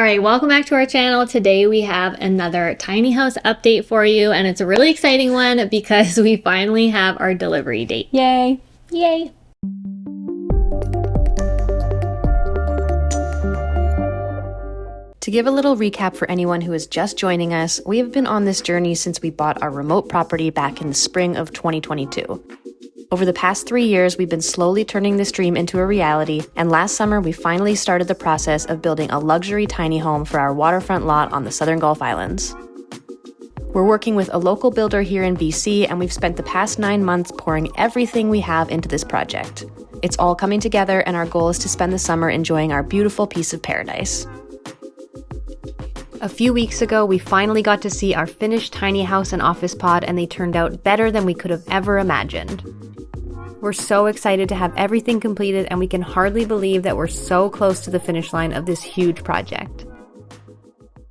right, welcome back to our channel. Today we have another tiny house update for you, and it's a really exciting one because we finally have our delivery date. Yay! Yay! To give a little recap for anyone who is just joining us, we have been on this journey since we bought our remote property back in the spring of 2022. Over the past 3 years, we've been slowly turning this dream into a reality, and last summer we finally started the process of building a luxury tiny home for our waterfront lot on the Southern Gulf Islands. We're working with a local builder here in BC, and we've spent the past 9 months pouring everything we have into this project. It's all coming together, and our goal is to spend the summer enjoying our beautiful piece of paradise. A few weeks ago, we finally got to see our finished tiny house and office pod, and they turned out better than we could have ever imagined. We're so excited to have everything completed, and we can hardly believe that we're so close to the finish line of this huge project.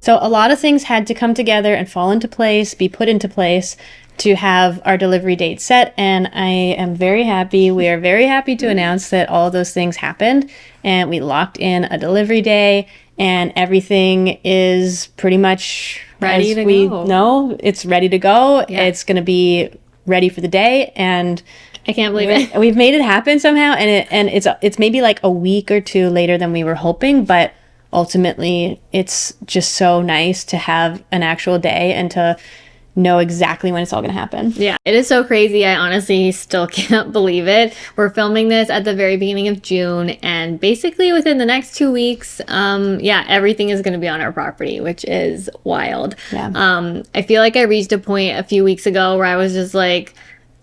So a lot of things had to come together and fall into place, be put into place to have our delivery date set, and I am very happy. We are very happy to announce that all of those things happened, and we locked in a delivery day, and everything is pretty much ready to go. No, it's ready to go. Yeah. It's going to be ready for the day, and I can't believe it. We've made it happen somehow, and it's maybe like a week or two later than we were hoping, but ultimately it's just so nice to have an actual day and to know exactly when it's all going to happen. Yeah, it is so crazy. I honestly still can't believe it. We're filming this at the very beginning of June, and basically within the next 2 weeks, everything is going to be on our property, which is wild. Yeah. I feel like I reached a point a few weeks ago where I was just like,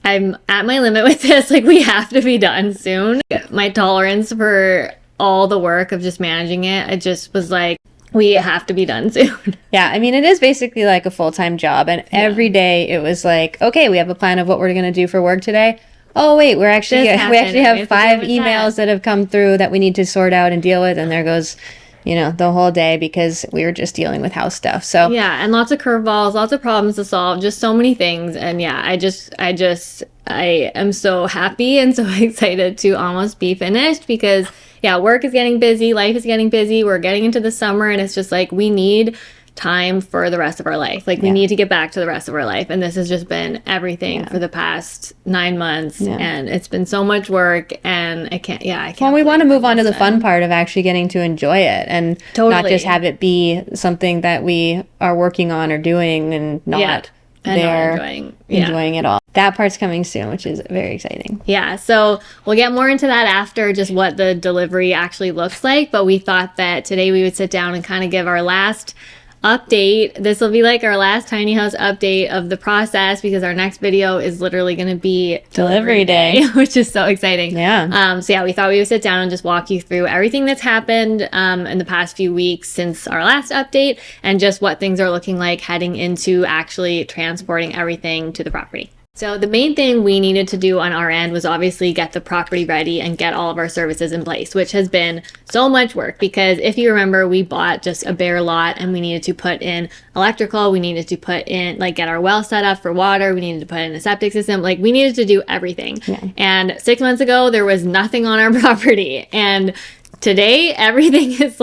I'm at my limit with this. Like, we have to be done soon. My tolerance for all the work of just managing it, I just was like, we have to be done soon. Yeah, I mean, it is basically like a full-time job, and every day it was like, okay, we have a plan of what we're going to do for work today. Oh wait, we actually have 5 emails that have come through that we need to sort out and deal with, and there goes, the whole day because we were just dealing with house stuff. So yeah, and lots of curveballs, lots of problems to solve, just so many things. And yeah, I am so happy and so excited to almost be finished because yeah, work is getting busy, life is getting busy, we're getting into the summer, and it's just like we need time for the rest of our life. Like we need to get back to the rest of our life, and this has just been everything for the past 9 months, and it's been so much work, and I can't. Well, we want to move on to the fun part of actually getting to enjoy it, and not just have it be something that we are working on or doing and not enjoying it all. That part's coming soon, which is very exciting. Yeah, so we'll get more into that after, just what the delivery actually looks like, but we thought that today we would sit down and kind of give our last update. This will be like our last tiny house update of the process because our next video is literally going to be delivery day, which is so exciting. Yeah. So yeah, we thought we would sit down and just walk you through everything that's happened in the past few weeks since our last update, and just what things are looking like heading into actually transporting everything to the property. So the main thing we needed to do on our end was obviously get the property ready and get all of our services in place, which has been so much work because if you remember, we bought just a bare lot and we needed to put in electrical, we needed to put in, get our well set up for water, we needed to put in a septic system, we needed to do everything. Yeah. And 6 months ago, there was nothing on our property. And today, everything is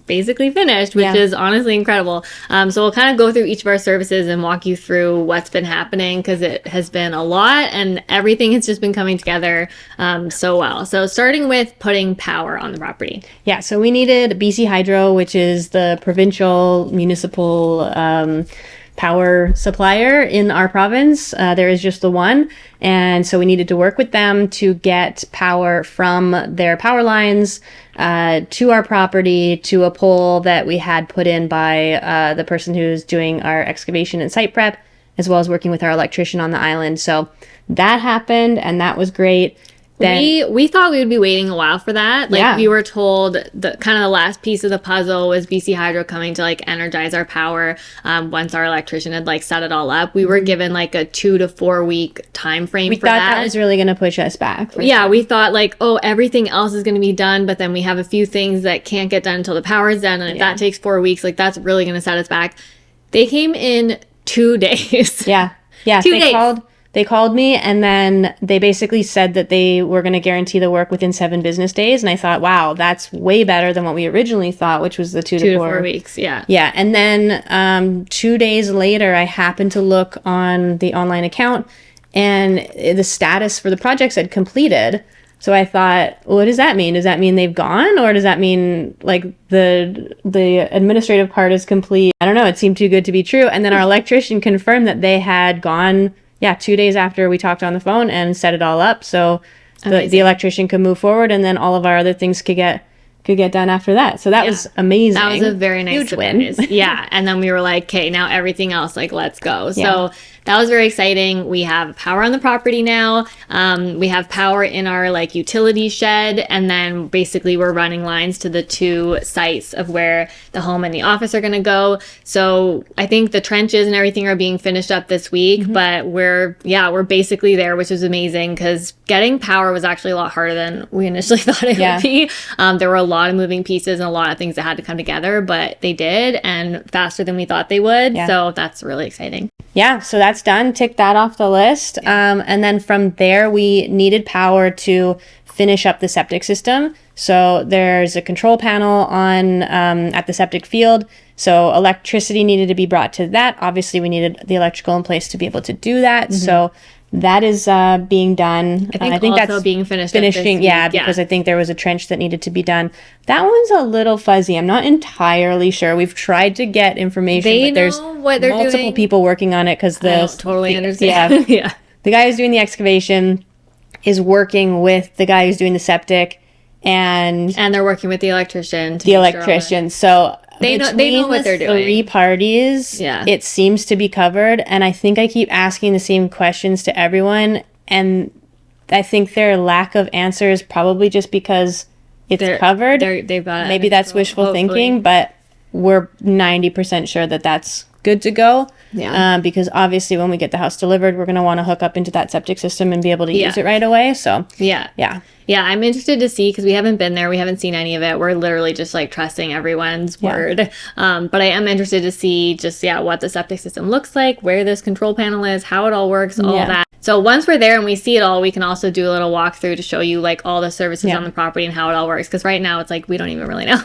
basically finished, which is honestly incredible. So we'll kind of go through each of our services and walk you through what's been happening because it has been a lot and everything has just been coming together so well. So starting with putting power on the property. Yeah, so we needed BC Hydro, which is the provincial municipal power supplier in our province. There is just the one, and so we needed to work with them to get power from their power lines to our property to a pole that we had put in by the person who's doing our excavation and site prep, as well as working with our electrician on the island. So that happened, and that was great. Then, we thought we would be waiting a while for that. We were told the kind of the last piece of the puzzle was BC Hydro coming to energize our power once our electrician had set it all up. We were given a 2 to 4 week time frame for that. We thought that was really going to push us back. Yeah, we thought everything else is going to be done, but then we have a few things that can't get done until the power is done, and if that takes 4 weeks, that's really going to set us back. They came in 2 days. Yeah. Yeah, 2 days. They called me, and then they basically said that they were going to guarantee the work within 7 business days. And I thought, wow, that's way better than what we originally thought, which was the 2 to 4 weeks. Yeah. Yeah. And then 2 days later, I happened to look on the online account, and the status for the project said completed. So I thought, what does that mean? Does that mean they've gone, or does that mean like the administrative part is complete? I don't know. It seemed too good to be true. And then our electrician confirmed that they had gone, 2 days after we talked on the phone, and set it all up. So the electrician could move forward, and then all of our other things could get done after that. So that was amazing. That was a very nice huge surprise. Win. Yeah. And then we were like, okay, now everything else, like, let's go. So that was very exciting. We have power on the property now. We have power in our like utility shed. And then basically we're running lines to the 2 sites of where the home and the office are going to go. So I think the trenches and everything are being finished up this week, but we're basically there, which is amazing, because getting power was actually a lot harder than we initially thought it would be. There were a lot of moving pieces and a lot of things that had to come together, but they did, and faster than we thought they would. Yeah. So that's really exciting. Yeah, so that's done. Tick that off the list. And then from there, we needed power to finish up the septic system. So there's a control panel on at the septic field. So electricity needed to be brought to that. Obviously, we needed the electrical in place to be able to do that. So that is being done. I think that's being finishing. Because I think there was a trench that needed to be done. That one's a little fuzzy. I'm not entirely sure. We've tried to get information, but there's multiple people working on it, because I don't totally understand. The guy who's doing the excavation is working with the guy who's doing the septic, and they're working with the electrician. So they know what they're doing. 3 parties, it seems to be covered. And I think I keep asking the same questions to everyone, and I think their lack of answer is probably just because it's covered. They've got maybe that's wishful thinking, but we're 90% sure that that's good to go. Because obviously when we get the house delivered, we're going to want to hook up into that septic system and be able to use it right away. So I'm interested to see, because we haven't been there, we haven't seen any of it. We're literally just like trusting everyone's word. But I am interested to see just what the septic system looks like, where this control panel is, how it all works, all that. So once we're there and we see it all, we can also do a little walkthrough to show you like all the services on the property and how it all works, because right now it's like we don't even really know.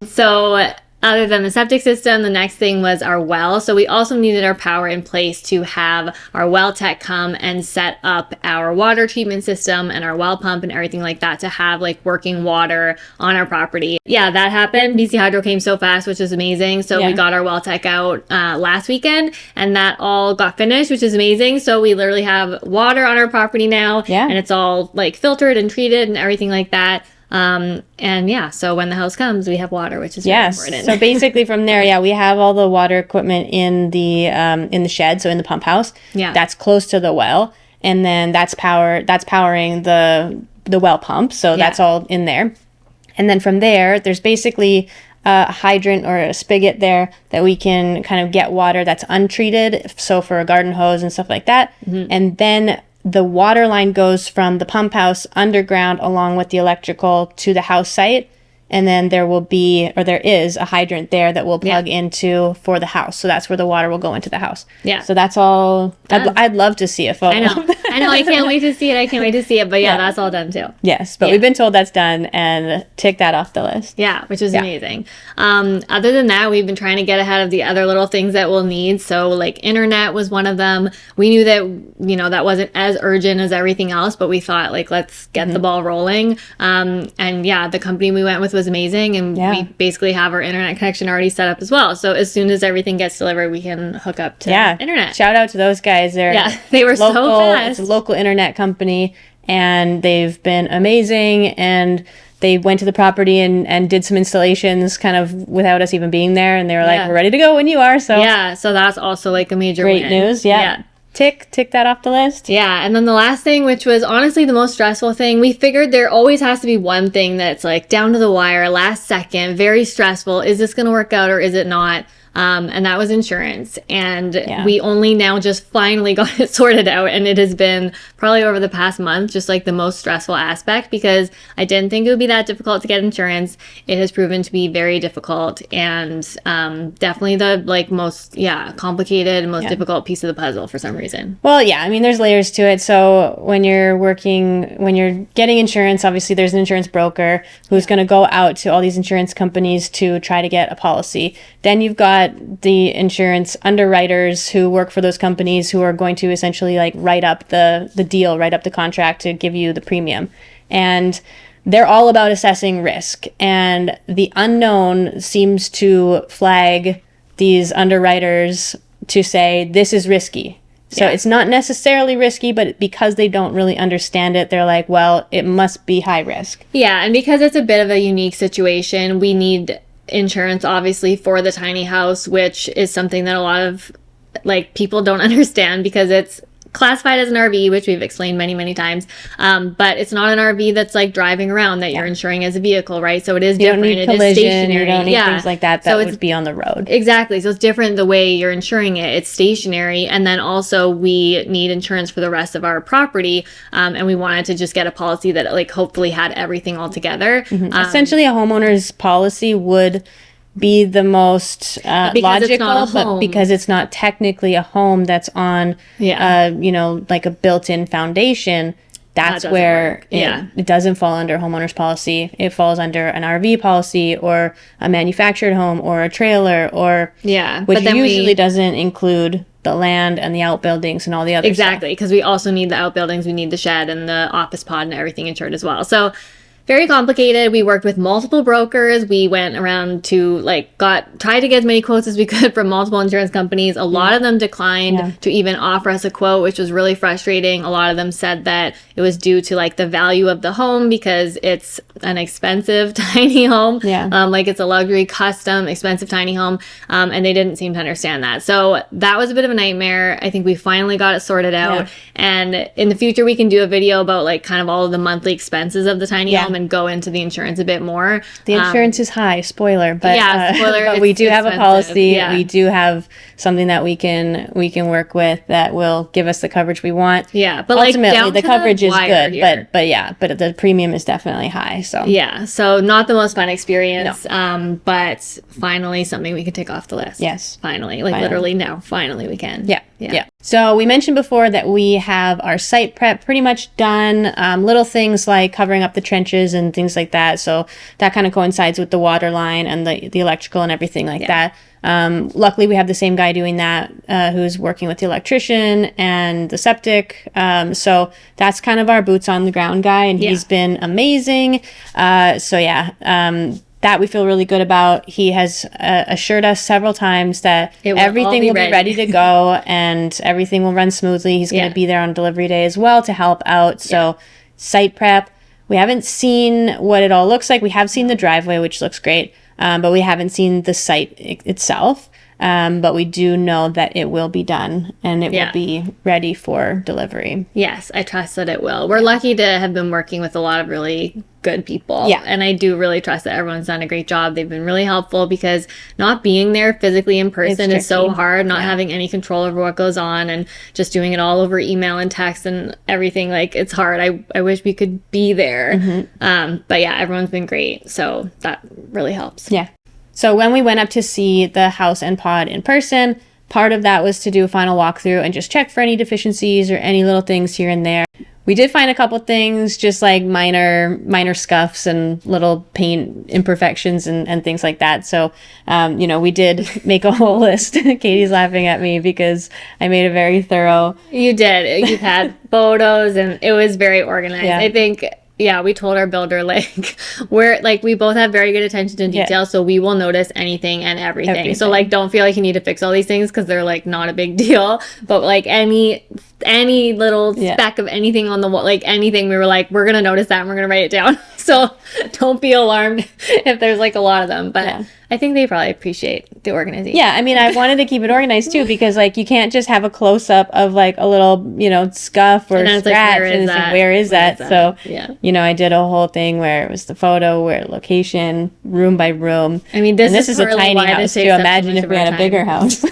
So other than the septic system, the next thing was our well. So we also needed our power in place to have our well tech come and set up our water treatment system and our well pump and everything like that, to have like working water on our property. That happened. BC Hydro came so fast, which is amazing. So we got our well tech out last weekend, and that all got finished, which is amazing. So we literally have water on our property now, and it's all like filtered and treated and everything like that. So when the house comes, we have water, which is very important. So basically from there, we have all the water equipment in the shed, so in the pump house. That's close to the well, and then that's powering the well pump. So that's all in there. And then from there, there's basically a hydrant or a spigot there that we can kind of get water that's untreated. So for a garden hose and stuff like that. And then the water line goes from the pump house underground along with the electrical to the house site. And then there is a hydrant there that we'll plug into for the house. So that's where the water will go into the house. So that's all. I'd love to see a photo. I know. I can't wait to see it. But that's all done too. Yes. But we've been told that's done, and tick that off the list. Which is amazing. Other than that, we've been trying to get ahead of the other little things that we'll need. So like internet was one of them. We knew that, that wasn't as urgent as everything else, but we thought like, let's get the ball rolling. The company we went with was amazing, and we basically have our internet connection already set up as well. So as soon as everything gets delivered, we can hook up to internet. Shout out to those guys. They were so fast. It's a local internet company, and they've been amazing, and they went to the property and did some installations kind of without us even being there, and they were like, we're ready to go when you are. So so that's also like a major great win. News. Tick that off the list. And then the last thing, which was honestly the most stressful thing, we figured there always has to be one thing that's like down to the wire, last second, very stressful. Is this going to work out or is it not? and that was insurance. And we only now just finally got it sorted out, and it has been probably over the past month just like the most stressful aspect, because I didn't think it would be that difficult to get insurance. It has proven to be very difficult, and definitely the like most complicated and most difficult piece of the puzzle for some reason. Well, yeah, I mean, there's layers to it. So when you're getting insurance, obviously there's an insurance broker who's going to go out to all these insurance companies to try to get a policy. Then you've got the insurance underwriters who work for those companies who are going to essentially like write up the deal, write up the contract to give you the premium. And they're all about assessing risk. And the unknown seems to flag these underwriters to say, this is risky. So it's not necessarily risky, but because they don't really understand it, they're like, well, it must be high risk. Yeah, and because it's a bit of a unique situation, we need insurance, obviously, for the tiny house, which is something that a lot of like people don't understand, because it's classified as an RV, which we've explained many, many times. But it's not an RV that's like driving around that you're insuring as a vehicle, right? So it is different. You don't need collision, it is stationary. You don't need things like that so would be on the road. Exactly. So it's different the way you're insuring it. It's stationary. And then also we need insurance for the rest of our property. And we wanted to just get a policy that like hopefully had everything all together. Essentially a homeowner's policy would be the most logical, but because it's not technically a home that's on, like a built-in foundation, that's where it doesn't fall under homeowner's policy. It falls under an RV policy or a manufactured home or a trailer which usually doesn't include the land and the outbuildings and all the other stuff. Because we also need the outbuildings, we need the shed and the office pod and everything insured as well. So very complicated. We worked with multiple brokers. We went around to tried to get as many quotes as we could from multiple insurance companies. A lot of them declined to even offer us a quote, which was really frustrating. A lot of them said that it was due to like the value of the home, because it's an expensive tiny home. It's a luxury, custom, expensive tiny home. And they didn't seem to understand that. So that was a bit of a nightmare. I think we finally got it sorted out. And in the future, we can do a video about like kind of all of the monthly expenses of the tiny home and go into the insurance a bit more. The insurance is high, spoiler, but spoiler. But we do have a policy. We do have something that we can work with that will give us the coverage we want. But ultimately the coverage is good, here. but the premium is definitely high. So so not the most fun experience. But finally something we can take off the list. Finally, literally now. Finally we can. So we mentioned before that we have our site prep pretty much done. Little things like covering up the trenches and things like that. So that kind of coincides with the water line and the electrical and everything like that. Luckily, we have the same guy doing that who's working with the electrician and the septic. So that's kind of our boots on the ground guy, and he's been amazing. That we feel really good about. He has assured us several times that everything will be ready to go and everything will run smoothly. He's going to be there on delivery day as well to help out. So site prep. We haven't seen what it all looks like. We have seen the driveway, which looks great, but we haven't seen the site itself. But we do know that it will be done and it will be ready for delivery. Yes, I trust that it will. We're lucky to have been working with a lot of really good people. And I do really trust that everyone's done a great job. They've been really helpful, because not being there physically in person is so hard, not having any control over what goes on and just doing it all over email and text and everything. Like, it's hard. I wish we could be there. But everyone's been great. So that really helps. So when we went up to see the house and pod in person, part of that was to do a final walkthrough and just check for any deficiencies or any little things here and there. We did find a couple things, just like minor scuffs and little paint imperfections and things like that. So, we did make a whole list. Katie's laughing at me because I made a very thorough. You did. You had photos and it was very organized. I think. We told our builder, we both have very good attention to detail, so we will notice anything and everything. So, don't feel like you need to fix all these things, because they're, not a big deal. But, any any little speck of anything on the wall, like anything, we were like, we're gonna notice that and we're gonna write it down. So don't be alarmed if there's like a lot of them, but I think they probably appreciate the organization. Yeah, I mean, I wanted to keep it organized too, because like you can't just have a close up of like a little, you know, scuff or And scratch, like, and it's like, where is that? So yeah, you know, I did a whole thing where it was the photo, where location, room by room. I mean, this is a tiny house too. Imagine if we had a bigger house.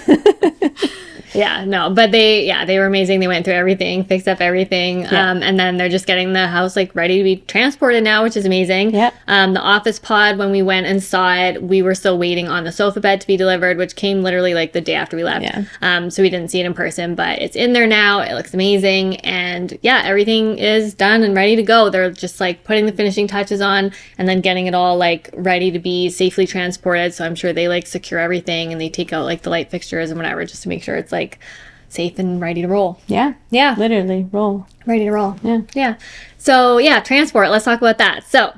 Yeah, no, but they were amazing. They went through everything, fixed up everything. And then they're just getting the house like ready to be transported now, which is amazing. Yeah. The office pod, when we went and saw it, we were still waiting on the sofa bed to be delivered, which came literally like the day after we left. Yeah. So we didn't see it in person, but it's in there now. It looks amazing. And yeah, everything is done and ready to go. They're just like putting the finishing touches on and then getting it all like ready to be safely transported. So I'm sure they like secure everything and they take out like the light fixtures and whatever, just to make sure it's like safe and ready to roll. Yeah. Literally roll. Ready to roll. Yeah. So yeah, transport. Let's talk about that. So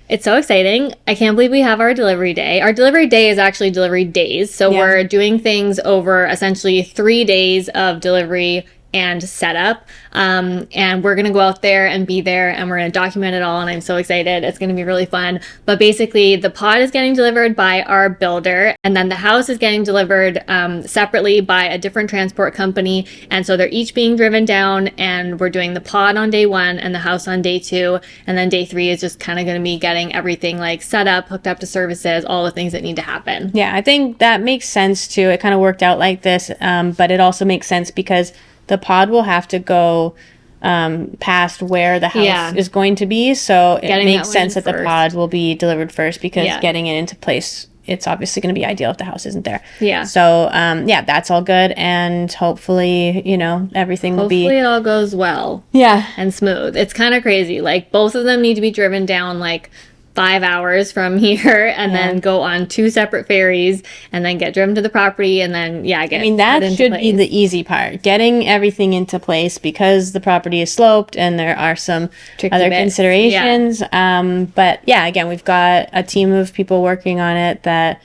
it's so exciting. I can't believe we have our delivery day. Our delivery day is actually delivery days. So we're doing things over essentially 3 days of delivery and setup. And we're going to go out there and be there and we're going to document it all. And I'm so excited. It's going to be really fun. But basically the pod is getting delivered by our builder, and then the house is getting delivered separately by a different transport company. And so they're each being driven down, and we're doing the pod on day 1 and the house on day 2. And then day 3 is just kind of going to be getting everything like set up, hooked up to services, all the things that need to happen. Yeah, I think that makes sense too. It kind of worked out like this. But it also makes sense because the pod will have to go past where the house is going to be. So it makes sense that the pod will be delivered first, because getting it into place, it's obviously going to be ideal if the house isn't there. Yeah. So, that's all good. And hopefully, you know, everything will be... Hopefully it all goes well. Yeah. And smooth. It's kind of crazy. Like, both of them need to be driven down, like, 5 hours from here and then go on 2 separate ferries and then get driven to the property and then get I mean, that should be the easy part, getting everything into place, because the property is sloped and there are some tricky other bits. considerations. But again, we've got a team of people working on it that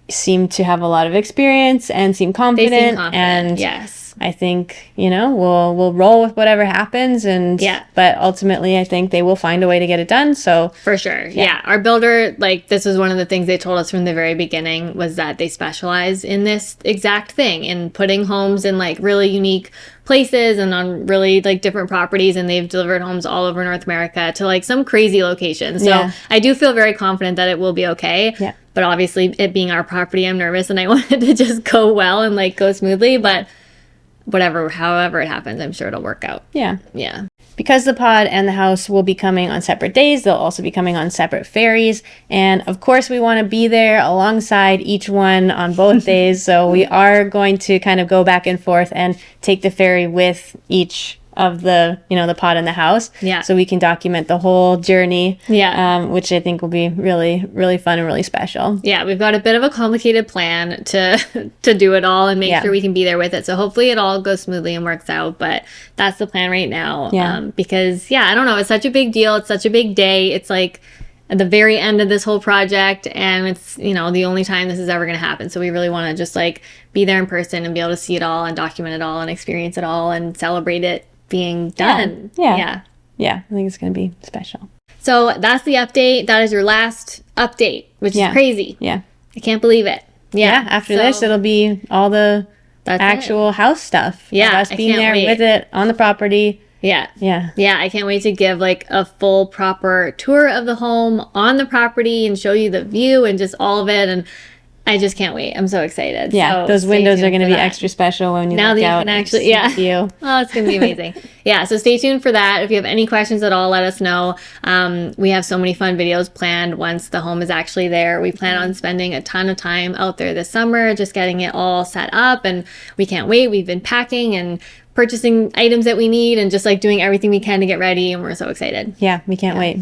seem to have a lot of experience and seem confident. And yes, I think, you know, we'll roll with whatever happens, and but ultimately I think they will find a way to get it done. So for sure. Yeah. Our builder, like, this was one of the things they told us from the very beginning, was that they specialize in this exact thing, in putting homes in like really unique places and on really like different properties, and they've delivered homes all over North America to like some crazy locations. So I do feel very confident that it will be okay. Yeah. But obviously, it being our property, I'm nervous and I want it to just go well and like go smoothly, but however it happens, I'm sure it'll work out. Yeah. Because the pod and the house will be coming on separate days, they'll also be coming on separate ferries. And of course, we want to be there alongside each one on both days. So we are going to kind of go back and forth and take the ferry with each of the, you know, the pod and the house. Yeah. So we can document the whole journey. Yeah. Which I think will be really, really fun and really special. Yeah, we've got a bit of a complicated plan to do it all and make sure we can be there with it. So hopefully it all goes smoothly and works out. But that's the plan right now. Because I don't know, it's such a big deal. It's such a big day. It's like at the very end of this whole project, and it's, you know, the only time this is ever going to happen. So we really want to just like be there in person and be able to see it all and document it all and experience it all and celebrate it being done. Yeah, I think it's going to be special. So that's the update. That is your last update, which is crazy. Yeah. I can't believe it. After this, it'll be all the actual house stuff. Yeah. Us being there with it on the property. Yeah, I can't wait to give like a full proper tour of the home on the property and show you the view and just all of it. And I just can't wait. I'm so excited. Yeah, so those windows are going to be extra special when you now look that out. You can actually, Oh, it's going to be amazing. So stay tuned for that. If you have any questions at all, let us know. We have so many fun videos planned once the home is actually there. We plan on spending a ton of time out there this summer, just getting it all set up, and we can't wait. We've been packing and purchasing items that we need and just like doing everything we can to get ready, and we're so excited. Yeah, we can't wait.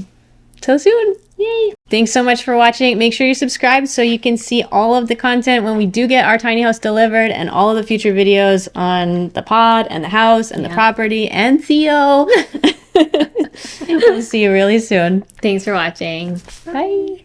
So soon. Yay. Thanks so much for watching. Make sure you subscribe so you can see all of the content when we do get our tiny house delivered, and all of the future videos on the pod and the house and the property and Theo. We'll see you really soon. Thanks for watching. Bye.